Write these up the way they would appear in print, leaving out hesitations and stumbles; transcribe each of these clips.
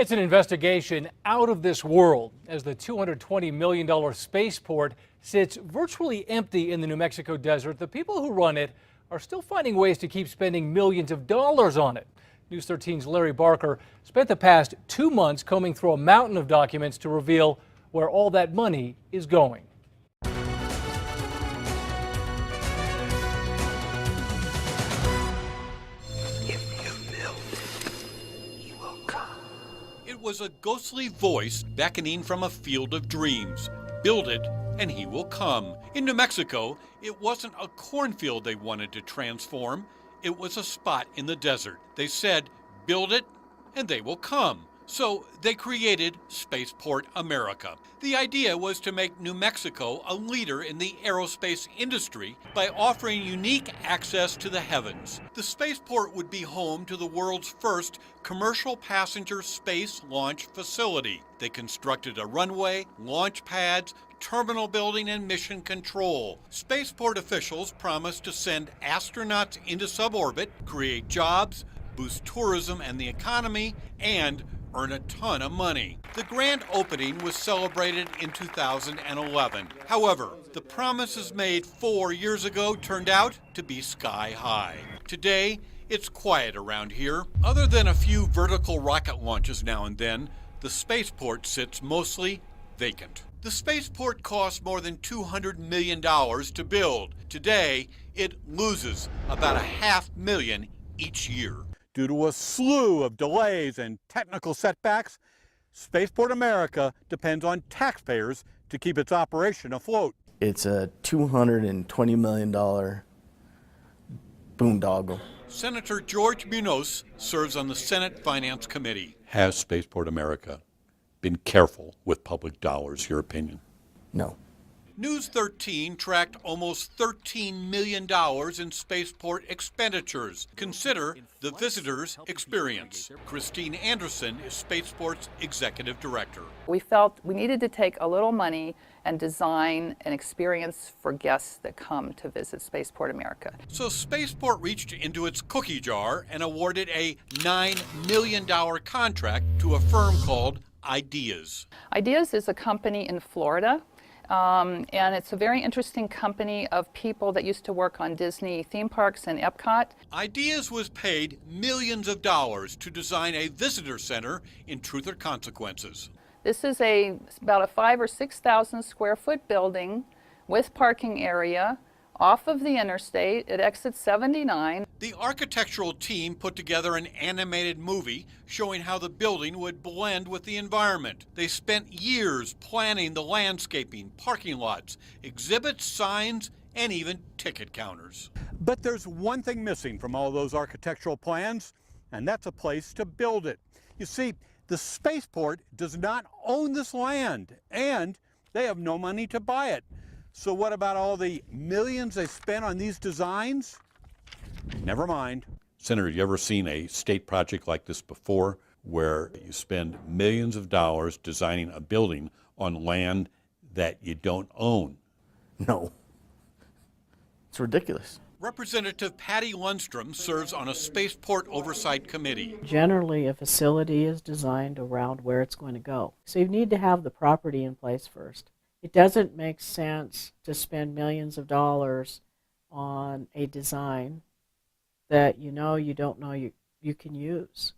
It's an investigation out of this world as the $220 million spaceport sits virtually empty in the New Mexico desert. The people who run it are still finding ways to keep spending millions of dollars on it. News 13's Larry Barker spent the past 2 months combing through a mountain of documents to reveal where all that money is going. It was a ghostly voice beckoning from a field of dreams. Build it, and he will come. In New Mexico, it wasn't a cornfield they wanted to transform. It was a spot in the desert. They said, build it, and they will come. So they created SpacePort America. The idea was to make New Mexico a leader in the aerospace industry by offering unique access to the heavens. The spaceport would be home to the world's first commercial passenger space launch facility. They constructed a runway, launch pads, terminal building, and mission control. Spaceport officials promised to send astronauts into suborbit, create jobs, boost tourism and the economy, and earn a ton of money. The grand opening was celebrated in 2011. However, the promises made 4 years ago turned out to be sky high. Today, it's quiet around here. Other than a few vertical rocket launches now and then, the spaceport sits mostly vacant. The spaceport cost more than $200 million to build. Today, it loses about $500,000 each year. Due to a slew of delays and technical setbacks, Spaceport America depends on taxpayers to keep its operation afloat. It's a $220 million boondoggle. Senator George Munoz serves on the Senate Finance Committee. Has Spaceport America been careful with public dollars, your opinion? No. News 13 tracked almost $13 million in spaceport expenditures. Consider the visitor's experience. Christine Anderson is Spaceport's executive director. We felt we needed to take a little money and design an experience for guests that come to visit Spaceport America. So Spaceport reached into its cookie jar and awarded a $9 million contract to a firm called Ideas. Ideas is a company in Florida. And it's a very interesting company of people that used to work on Disney theme parks and Epcot. Ideas was paid millions of dollars to design a visitor center in Truth or Consequences. This is about a 5,000 or 6,000 square foot building with parking area off of the interstate at exit 79. The architectural team put together an animated movie showing how the building would blend with the environment. They spent years planning the landscaping, parking lots, exhibits, signs, and even ticket counters. But there's one thing missing from all those architectural plans, and that's a place to build it. You see, the spaceport does not own this land, and they have no money to buy it. So what about all the millions they spent on these designs? Never mind. Senator, you ever seen a state project like this before, where you spend millions of dollars designing a building on land that you don't own? No. It's ridiculous. Representative Patty Lundstrom serves on a Spaceport Oversight Committee. Generally, a facility is designed around where it's going to go. So you need to have the property in place first. It doesn't make sense to spend millions of dollars on a design that you don't know you can use.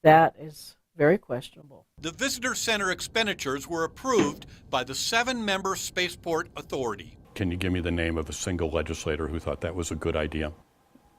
That is very questionable. The visitor center expenditures were approved by the 7-member Spaceport Authority. Can you give me the name of a single legislator who thought that was a good idea?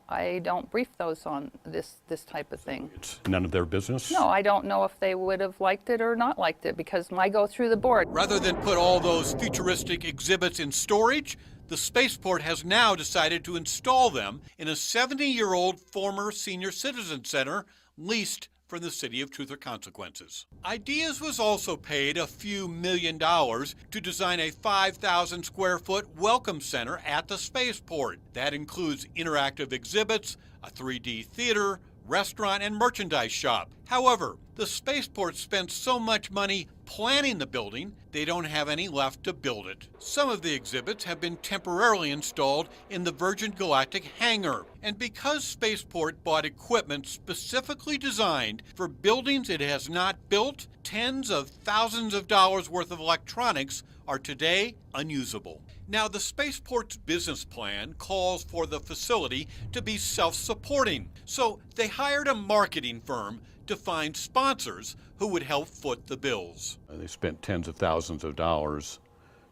I don't brief those on this type of thing. It's none of their business? No, I don't know if they would have liked it or not liked it because I go through the board. Rather than put all those futuristic exhibits in storage, the spaceport has now decided to install them in a 70-year-old former senior citizen center leased from the city of Truth or Consequences. Ideas was also paid a few $1 million to design a 5,000 square foot welcome center at the spaceport. That includes interactive exhibits, a 3D theater, restaurant, and merchandise shop. However, the spaceport spent so much money planning the building, they don't have any left to build it. Some of the exhibits have been temporarily installed in the Virgin Galactic hangar. And because Spaceport bought equipment specifically designed for buildings it has not built, tens of thousands of dollars worth of electronics are today unusable. Now, the Spaceport's business plan calls for the facility to be self-supporting, so they hired a marketing firm to find sponsors who would help foot the bills. They spent tens of thousands of dollars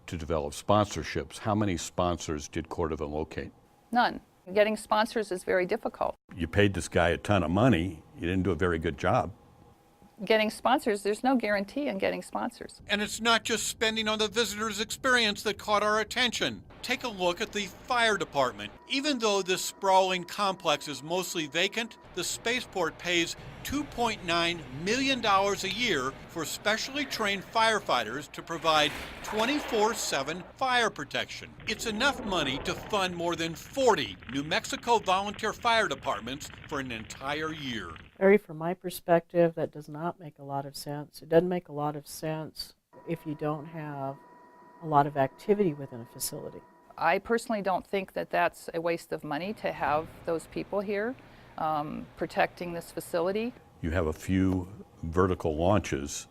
to develop sponsorships. How many sponsors did Cordova locate? None. Getting sponsors is very difficult. You paid this guy a ton of money. You didn't do a very good job. Getting sponsors, there's no guarantee in getting sponsors. And it's not just spending on the visitor's experience that caught our attention. Take a look at the fire department. Even though this sprawling complex is mostly vacant, the Spaceport pays $2.9 million a year for specially trained firefighters to provide 24/7 fire protection. It's enough money to fund more than 40 New Mexico volunteer fire departments for an entire year. Harry, from my perspective, that does not make a lot of sense. It doesn't make a lot of sense if you don't have a lot of activity within a facility. I personally don't think that that's a waste of money to have those people here protecting this facility. You have a few vertical launches.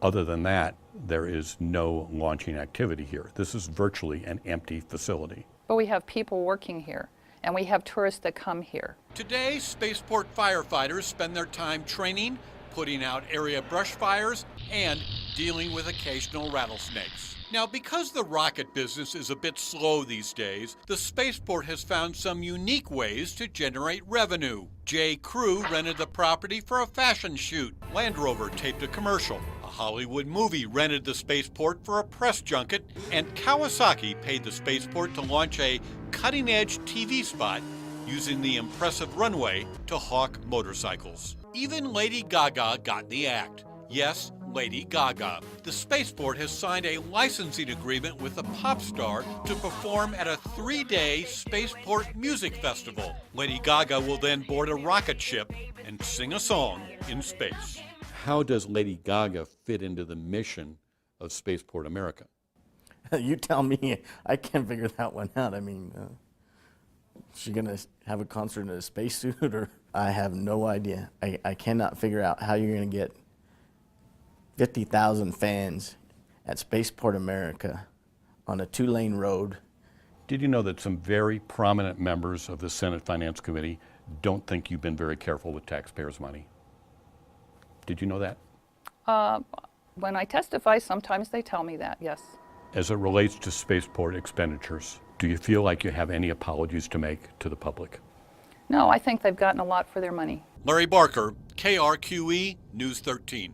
Other than that, there is no launching activity here. This is virtually an empty facility. But we have people working here, and we have tourists that come here. Today, Spaceport firefighters spend their time training, putting out area brush fires, and dealing with occasional rattlesnakes. Now, because the rocket business is a bit slow these days, the Spaceport has found some unique ways to generate revenue. J. Crew rented the property for a fashion shoot. Land Rover taped a commercial. A Hollywood movie rented the Spaceport for a press junket. And Kawasaki paid the Spaceport to launch a cutting-edge TV spot using the impressive runway to hawk motorcycles. Even Lady Gaga got the act. Yes, Lady Gaga. The Spaceport has signed a licensing agreement with a pop star to perform at a 3-day Spaceport Music Festival. Lady Gaga will then board a rocket ship and sing a song in space. How does Lady Gaga fit into the mission of Spaceport America? You tell me. I can't figure that one out. I mean, is she going to have a concert in a spacesuit? Or I have no idea. I cannot figure out how you're going to get 50,000 fans at Spaceport America on a 2-lane road. Did you know that some very prominent members of the Senate Finance Committee don't think you've been very careful with taxpayers' money? Did you know that? When I testify, sometimes they tell me that, yes. As it relates to Spaceport expenditures, do you feel like you have any apologies to make to the public? No, I think they've gotten a lot for their money. Larry Barker, KRQE News 13.